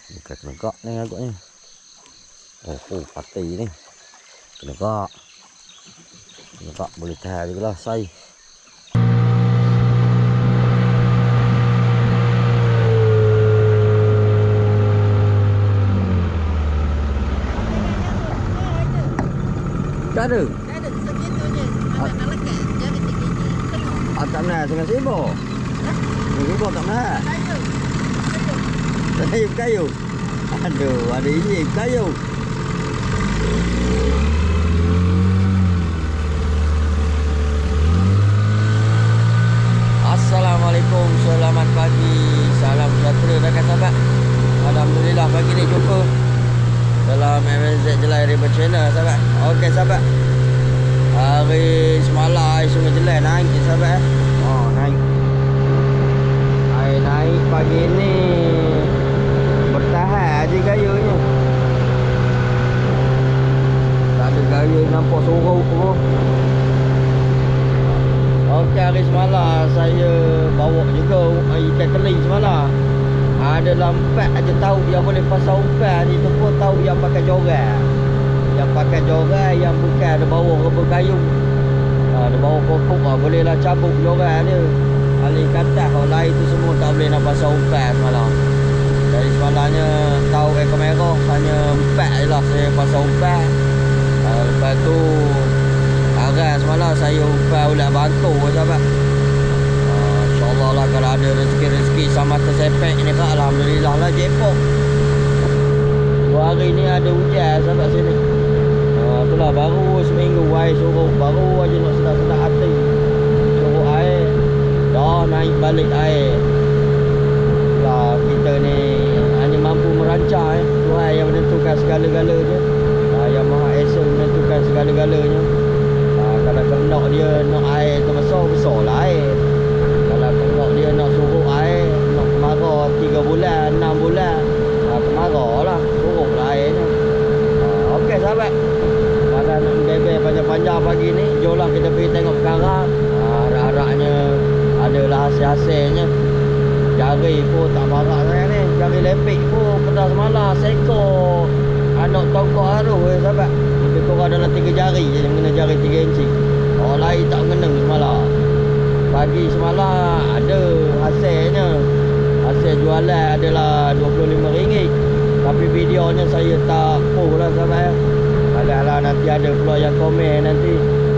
Bukan kena gak ni agaknya. Oh, pati ni. Kena gak. Kena gak boleh tahan juga lah, say. Tak ada? Tak ada, segitu je. Ada nak lekat, jari tinggi je. Tengok. Tak nak dengan sibuk. Sibuk tak nak. Kayu. Aduh, ada ini kayu. Assalamualaikum, selamat pagi. Salam sejahtera rakan sahabat. Alhamdulillah pagi ni jumpa dalam MNZ Jelai River Channel sahabat. Okey sahabat. Hari semalam air Sungai Jelai naik sahabat. Naik. Air naik pagi ni bertahan aja gayanya. Tak ada gaya nampak sorok pun. Okey, hari semalam saya bawa juga ikan keli semalam. Ada lampat aja tahu yang boleh pasang umpan ni tu pun tahu yang pakai joran. Yang pakai joran yang bukan ada bawah reba kayu. Ada bawah pokok bolehlah cabut joran dia. Alih kata kalau lain tu semua tak boleh nak pasang umpan semalam. Dari semalamnya tahu ekor merah hanya 4 je lah saya pasang umpan. Lepas tu arah semalam saya umpan ulat bangkau sahabat. InsyaAllah lah kalau ada rezeki-rezeki sama tersepek ni kak, alhamdulillah lah jepok. 2 hari ni ada hujan sahabat sini. Itulah baru seminggu air surut, baru aja nak sedap-sedap hati. Surut air, dah naik balik air. Lah kita ni hanya mampu merancang Tuhan yang menentukan segala-galanya. Yang Maha Esa menentukan segala-galanya. Kalau kenak dia nak air tu besar lah air. Kalau kenak dia nak surut air, nak kemarau 3 bulan, 6 bulan, kemarau lah, surut lah airnya. Okey sahabat, pada nak bebel panjang-panjang pagi ni, jomlah kita pergi tengok perkara. Harap-harapnya adalah hasil-hasilnya. Jari pun tak barak sangat ni. Jari lepik pun pada semalam sekor anak tongkok haruh sahabat. Lebih kurang dalam 3 jari je yang kena jari 3 inci. Orang lain tak kena semalam. Pagi semalam ada hasilnya. Hasil jualan adalah RM25. Tapi videonya saya tak post lah sahabat. Kalau nanti ada pula yang komen nanti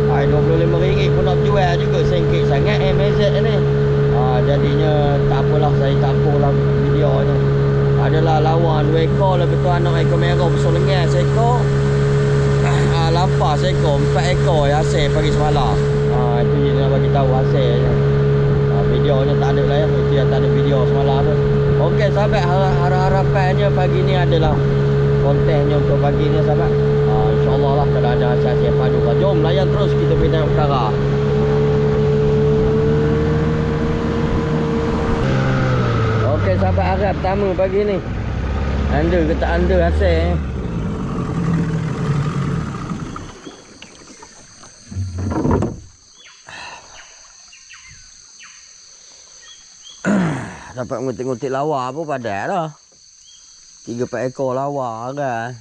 RM25 pun nak jual juga, sengkit sangat MZ ni. Jadinya tak apalah, saya tak post lah videonya. Adalah lawan 2 ekor, lepas tu anak ekor merah besar lengan seekor. Lampar seekor, 4 ekor yang hasil pagi semalam. Itu je nak bagi tahu hasilnya. Videonya tak ada lah ya. Itu yang tak ada video semalam tu. Okey sahabat, harapannya pagi ni adalah kontennya untuk pagi ni sahabat. InsyaAllah lah kalau ada hasil-hasil padu. Jom layan terus kita pergi tengok perkara. Okey sahabat, harap pertama pagi ni. Anda ke tak anda hasil dapat ngutik-ngutik lawa pun padat lah. 3-4 ekor lawa kan.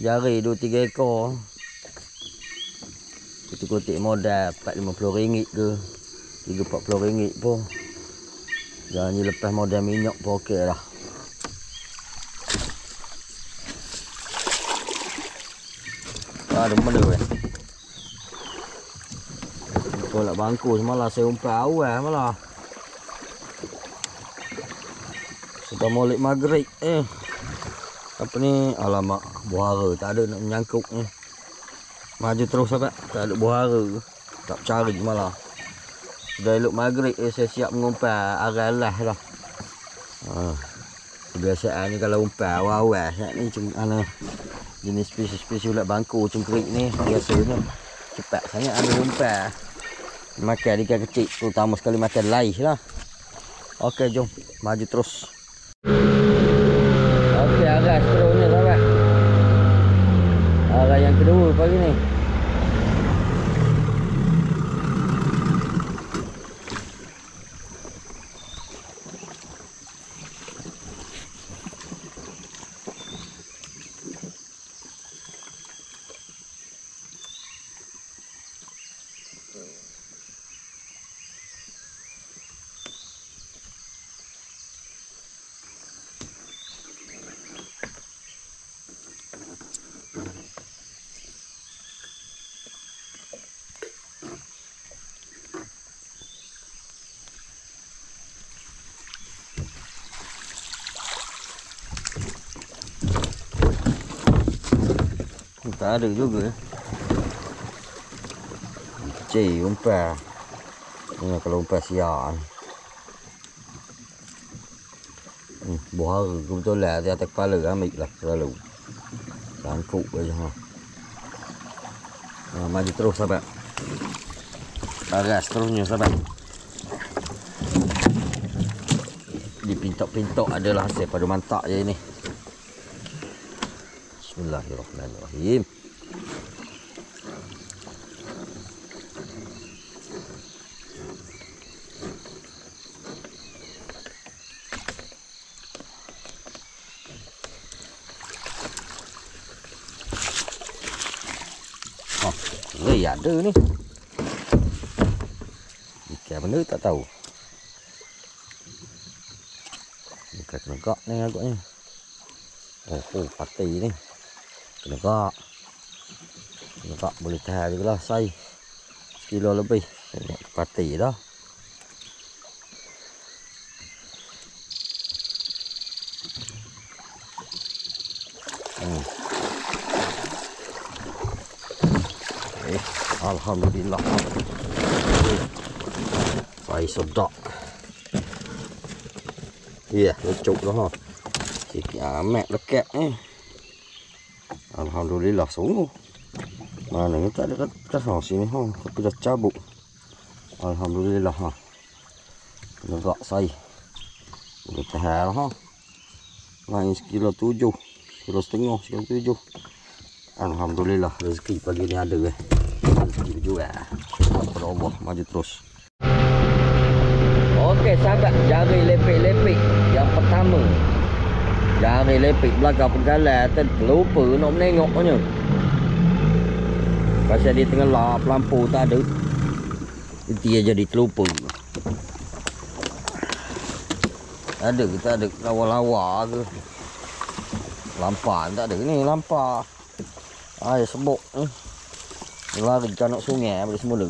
Jari 2-3 ekor. Kutik-kutik modal RM4-50 ke RM30-40 pun. Jangan lepas modal minyak pun okey lah. Ada benda kan. Tolak bangku semalam saya umpan awal malah. Sudah molek maghrib apa ni, alamak buhara tak ada nak menyangkut ni. Maju terus sahabat, tak ada buhara, tak cari malah. Sudah elok maghrib saya siap mengumpan aral-alah lah. Kebiasaan ni kalau umpan awal-awal ni macam jenis spesies ulat bangku cengkerik ni biasanya cepat sangat ambil umpan. Makan ikan kecil, terutama sekali makan laih lah. Okey jom maju terus. Okey, arah seterusnya sahabat. Arah yang kedua pagi ni. tak ada juga. Cik umpan. Ini kalau umpan siang. Buah betul lah di atas kepala ambil lah selalu. Sangkuk aja ha. Maju terus sahabat. Bagas terusnya sahabat. Di pintok-pintok adalah hasil pada mantak je ini. Bismillahirrahmanirrahim. Ada ni. Ikan benda tak tahu. Ikan kenegak ni agaknya. Oh, pati ni. Kenegak. Kenegak boleh tahan juga lah. Sai. Sekilo lebih. Pati dah. Alhamdulillah. Sai sedap. Ya, lucuk dah ha. Sikit amat lekat ni. Alhamdulillah sungguh. Mana ni tak ada kat sini ha, tapi dah cabut. Alhamdulillah ha. Negak sai. Boleh tahan ha. Lain sekilo 7, sekilo setengah, sekilo 7. Alhamdulillah rezeki pagi ni ada rezeki berjual. Allah maju terus. Okey sahabat, jari lepek-lepek yang pertama. Jari lepek belakang penggalan terlupa nak menengoknya. Pasal dia tengah lap lampu tak ada. Dia jadi terlupa. Ada ke tak ada lawa-lawa ke? Lampar tak ada ni, lampar. Air sebok ni. Lari ke anak sungai pada semula.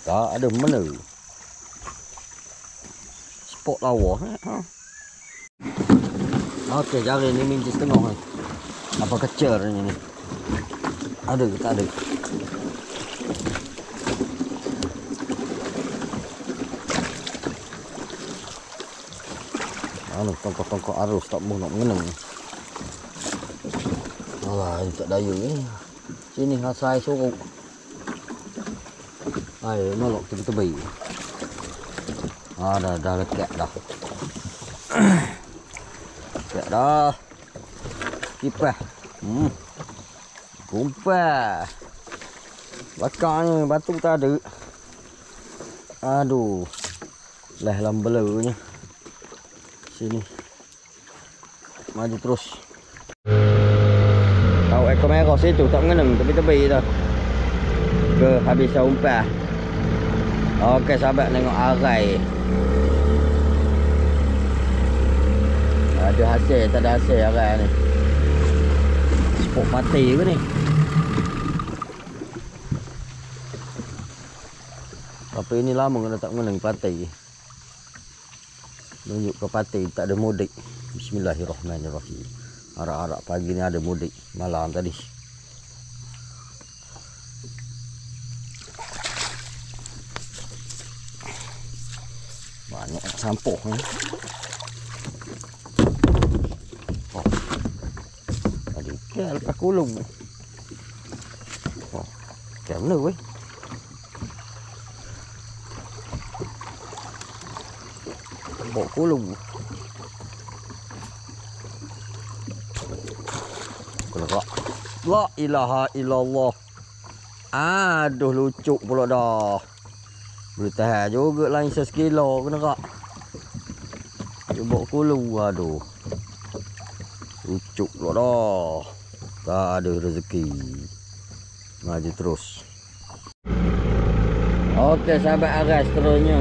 Tak ada mana. Spot lawa ha. Okey, jari ni minci setengah ni. Apa kecil ni. Ada ke tak ada? Anu tongkok-tongkok arus tak mau nak mengenang. Alah, ini tak daya ni. Sini asai sorok. Ai, melok tepi-tepi. Dah lekat dah. Lekat dah. Kipas. Kumpas. Belakang ni batu tak ada. Aduh. Lah lambelunya. Sini. Maju terus. Tahu ekor merah situ tak mengenang tepi-tepi dah. Ke habis umpan. Okey sahabat, tengok arai. Ada hasil tak ada hasil arai ni. Spok mati ke ni? Tapi ini lama kena tak mengenang pati. Tunjuk ke pati tak ada mudik. Bismillahirrahmanirrahim. Arak-arak pagi ni ada mudik. Malam tadi. Banyak sampah ni. Oh. Ada ikan lepas kulung. Oh. Ikan mana weh? Bawa kulung. Kelak. La ilaha illallah. Aduh, lucuk pula dah. Boleh tahan juga lain 1 kilo kena kak. Dia bawa kulung. Aduh. Lucuk pula dah. Tak ada rezeki. Maju terus. Okey sahabat aras seterusnya.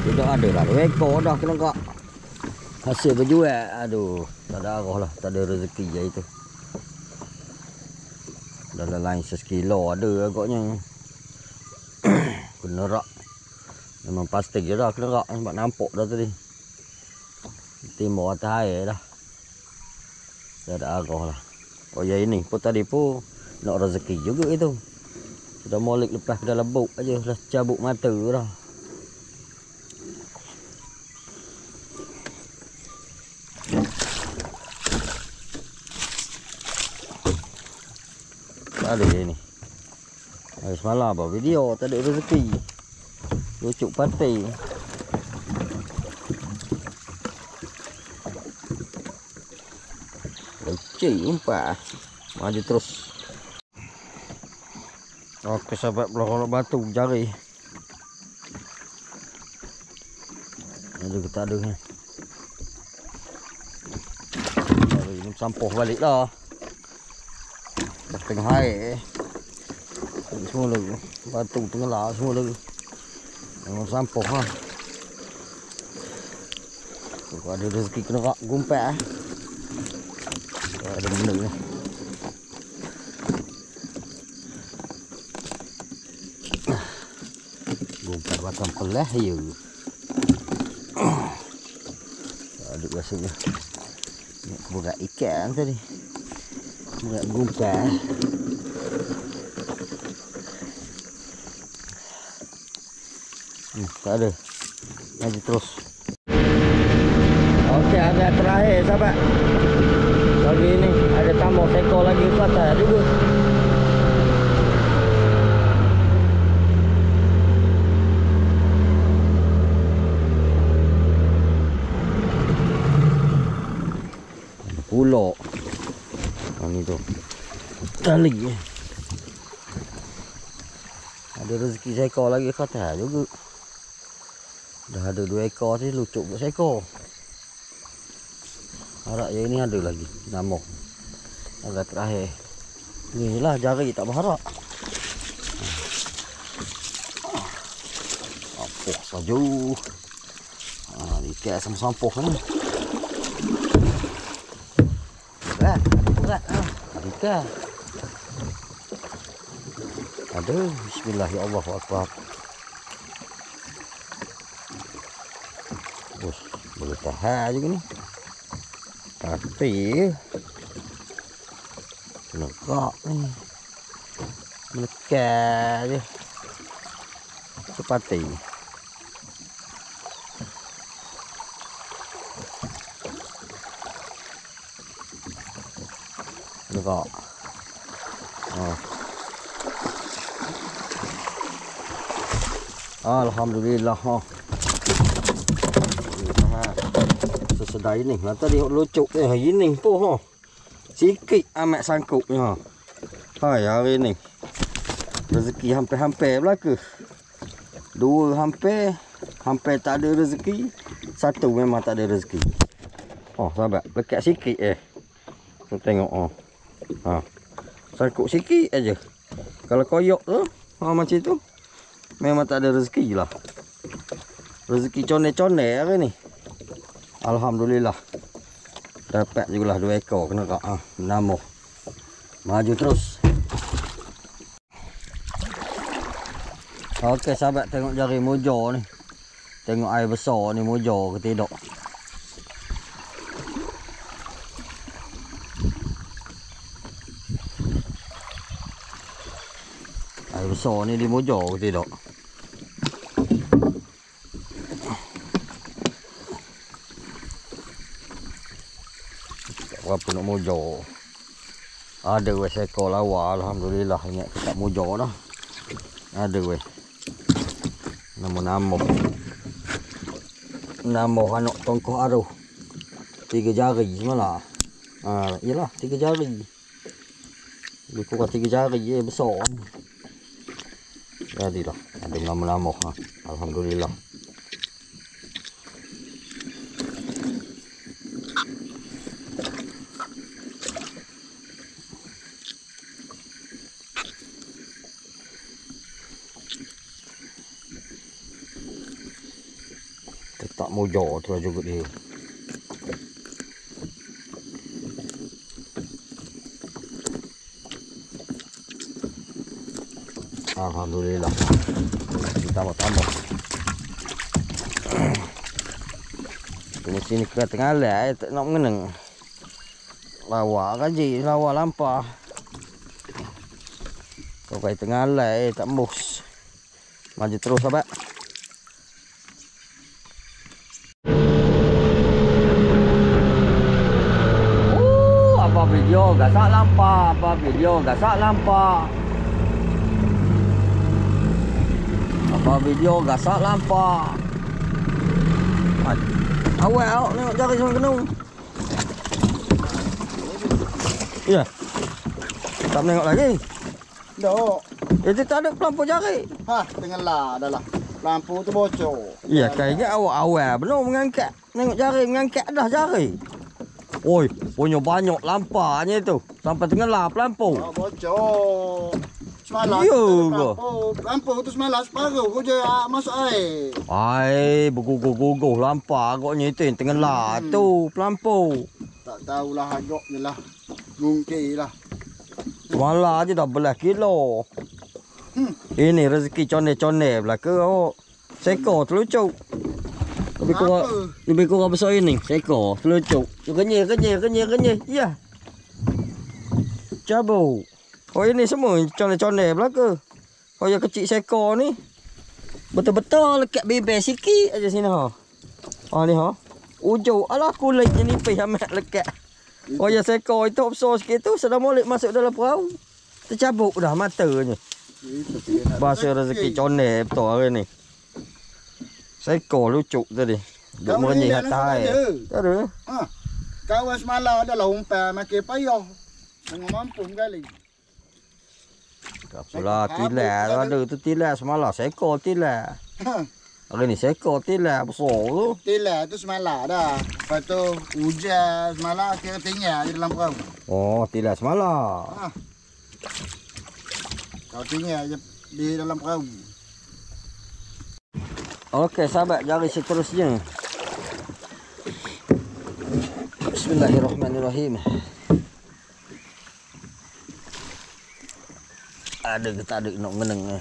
Sudah ada lah 2 ekor dah kena kak. Hasil berjual. Aduh, tak ada arah lah, tak ada rezeki je itu. Dalam lain 1 kilo ada agaknya. Kena nerak. Memang pasti je dah kena rak sebab nampak dah tadi. Timur atas air dah. Dah ada arah lah. Oh ya ini pun tadi pun nak rezeki juga itu. Sudah molek lepas ke dalam buk aja dah cabut mata dah. Tadi ni. Hari semalam apa video tak ada rezeki. Lucuk pantai. Leceh umpat. Maju terus. Okey sahabat, belakang batu jari. Ada kita ada ni. Jari ni sampah balik dah. Tengah air. Semua lagi. Batu tenggelam semua lagi. Memang sampah lah. Kalau ada rezeki kena rak gumpet. Ada benda ni. Gumpet batang pelah ya. Ada rasanya. Nak berat ikan tadi. Berat gumpet. Tak ada. Maju terus. Okey, agak terakhir sahabat. Lagi ni ada tambah seekor lagi ke atas juga. Ada pulak. Ni tu. Tali. Ada rezeki seekor lagi ke atas juga. Dah ada 2 ekor ni, lucuk buat seekor. Harap yang ini ada lagi. Nama agak terakhir. Ni lah jari tak berharap. Apa saja. Ikan sama sampah ni. Berat. Berat. Ikan. Ada. Bismillah ya Allah Akbar. Boleh tahan juga ni. Tapi Negak ni melekat je sepati. Negak. Alhamdulillah. Sesedai ni. Tadi lucuk ni hari ni pun sikit amat sangkupnya. Hai hari ni rezeki hampir-hampir belaka. 2 hampir tak ada rezeki. 1 memang tak ada rezeki. Oh sahabat, lekat sikit tengok sangkup sikit aja. Kalau koyok tu macam tu memang tak ada rezeki lah. Rezeki coneh-coneh hari ni. Alhamdulillah. Dapat jugalah 2 ekor kena kak. Nama. Maju terus. Okey sahabat, tengok jari mojo ni. Tengok air besar ni mojo ke tidak. Air besar ni di mojo ke tidak. Berapa nak mojo. Ada weh seekor lawa. Alhamdulillah. Ingat kita mojo dah. Ada weh. Nama-nama. Nama anak tongkoh aruh. 3 jari semalah. Yalah 3 jari. Lebih kurang 3 jari je besar. Jadilah. Ada nama-nama. Alhamdulillah. Tak mojo tu juga dia. Alhamdulillah. Tambah-tambah. Ini sini ke tengah lah, tak nak mengenang. Lawa kaji, lawa lampah. Kau kait tengah lah, tak embus. Maju terus sahabat. Apa video gasak lampah, apa video gasak lampah. Apa video gasak lampah. Awal awak tengok jari sama kenung. Ya. Tak menengok lagi. Dok. Itu tak ada pelampu jari. Ha, tenggelam dah lah. Lampu tu bocor. Ya, kayaknya awal benar mengangkat. Tengok jari mengangkat dah jari. Oi, punya banyak lampahnya tu. Sampai tenggelam lampu. Oh, bocor. Semalam Ya tu ke? lampu tu semalam separuh je masuk air. Ai, berguguh-guguh lampah agaknya itu yang tenggelam tu pelampu. Tak tahulah agaknya lah. Mungkin lah. Semalam je dah belas kilo. Ini rezeki conde-conde pula ke awak. Sekor telucuk. Lebih kurang besar ini. Sekor telucuk. Kenyir. Ya. Cabut. Oh ini semua conde-conde pula ke. Oh yang kecil sekor ni. Betul-betul lekat bebek sikit aja sini ha. Oh ni ha. Ujung alah kulit je nipis amat lekat. Oh yang sekor itu besar sikit tu sedang molek masuk dalam perahu. Tercabuk dah matanya. Bahasa rezeki conde betul hari ni. Sekor lucuk tadi. Duk merenyih atas air. Tak ada. Ha. Kawan semalam adalah umpan makin payah. Tengok mampu kali. Tak apalah tilas ada tu tilas semalam sekor tilas. Ha. Hari ni sekor tilas besar tu. Tilas tu semalam dah. Lepas tu hujan semalam kira tinggal je dalam perahu. Oh tilas semalam. Ha. Kau tinggal je di dalam perahu. Okey sahabat, jari seterusnya. Bismillahirrahmanirrahim. Ada ke tak ada nak meneng ni.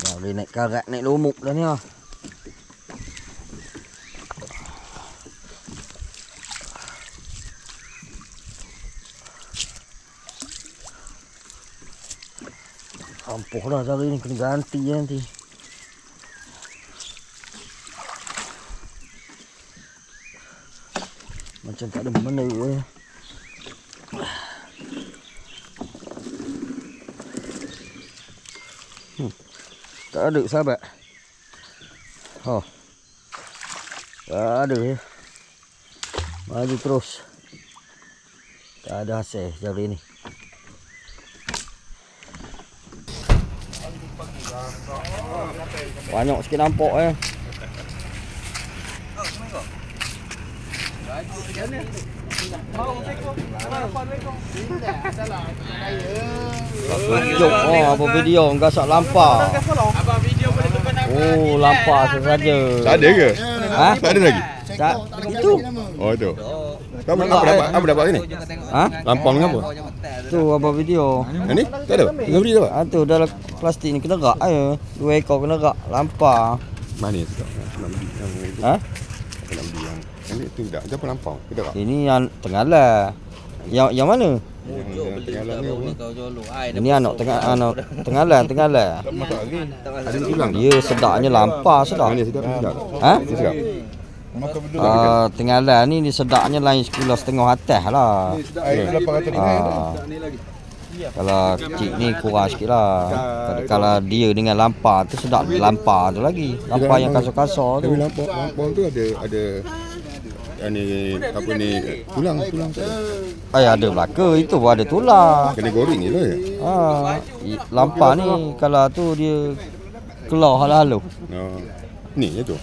Dah boleh naik karat, naik lumuk dah ni lah. Ampuh dah jari ni, kena ganti nanti. Macam tak ada mana je. Tak ada sahabat. Oh. Tak ada ya. Maju terus. Tak ada hasil jari ni. Banyak sikit nampak ya. Tunjuk apa video gasak lampah. Oh, lampah saja. Tak ada ke? Ha? Tak ada lagi? Tak. Itu. Oh itu. Apa dapat ni? Ha? Lampang apa? Tu apa video. Yang ni? Tak ada. Tengah beri dapat. Ah tu dalam plastik ni kena rak ya. 2 ekor kena rak lampah. Mana tu? Ha? Nak beli yang ni tu tak. Siapa lampang? Kita tak. Ini yang tenggalah. Yang mana? Yang tengah ni apa? Ini anak tenggalah. Masak lagi. Ada tulang. Dia sedapnya lampah sedap. Mana sedap? Ha? Sedap. Tenggalah ni sedapnya lain 1,5 kilo atas lah. Air 800 Kalau kecil ni kurang sikit lah. Kalau dia dengan lampah tu sedap lampah tu lagi. Lampah yang kasar-kasar tu. Tapi lampang tu ada ni apa ni tulang. Ada belaka itu pun ada tulang. Kena goreng je lah. Lampah ni kalau tu dia keluar halu-halu. Ni je tu.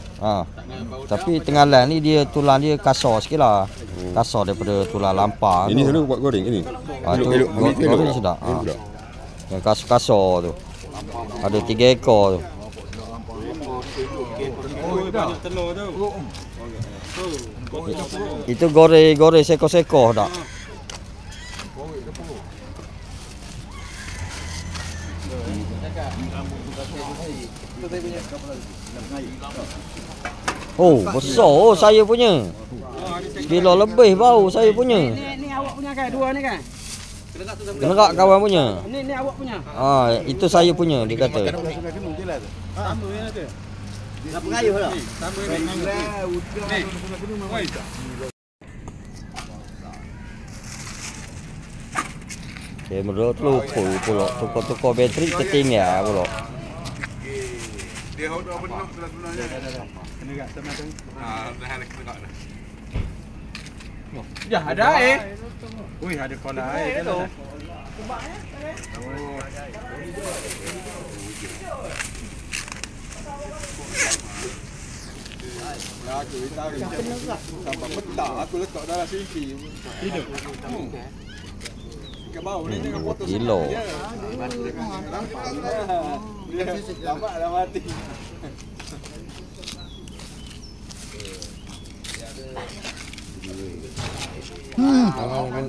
Tapi tenggalah ni dia tulang dia kasar sikit lah. Kasar daripada tulang lampah. Ini selalu buat goreng ni. Tu goreng sedap. Yang kasar tu. Ada 3 ekor tu. Itu goreng sekor-sekor tak? Oh, besar oh saya punya. Kilo lebih bau saya punya. Ni awak punya kan? Dua ni kan? Gerak kawan punya. Ni awak punya. Itu saya punya dia kata. Sama yang ada. Dah pengayuh dah. Sama ni. Kamera terlupa pula. Tukar-tukar bateri ketinggal pula. Dia dah penuh sebenarnya. Kena kat sama tu. Dah ada kena kat dah. Ya, ada air. Wih, ada kolam air tu. Aku tahu sampai petang aku letak dalam sini. Hidup. Ke bau ni dengan potong Kilo. Nampak dah mati.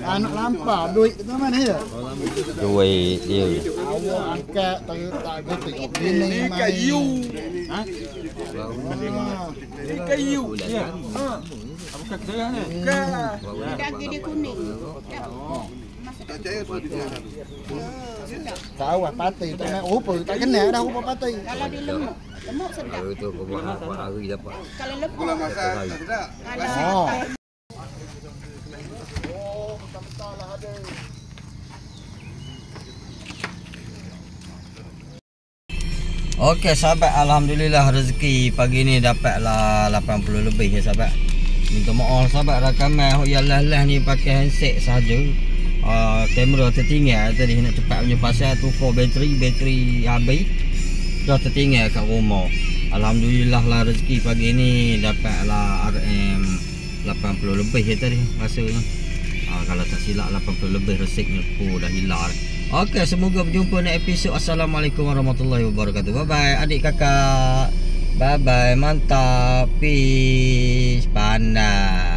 Anak lampau duit tu mana ya? Duit dia. Awak angkat tak tengok ini kayu. Ha? Ini kayu. Ya. Bukan kedarah ni. Daging dia kuning. Tak percaya tu di sana. Tahu apa pati tak nak rupa tak kena dah rupa pati. Kalau dia lemuk, lemuk sedap. Itu kau buat hari dapat. Kalau lemuk, Gula masak tak sedap. kalau Oh. Okey sahabat, alhamdulillah rezeki pagi ni dapatlah 80 lebih ya sahabat. Minta maaf sahabat rakaman yang lah ni pakai handset saja. Kamera tertinggal tadi nak cepat punya pasal tukar bateri habis. Dah tertinggal kat rumah. Alhamdulillah lah rezeki pagi ni dapatlah RM 80 lebih ya tadi rasanya. Kalau tak silap 80 lebih resiknya dah hilang. Okey, semoga berjumpa di episod. Assalamualaikum warahmatullahi wabarakatuh. Bye bye adik kakak. Bye bye, mantap. Peace. Pandai.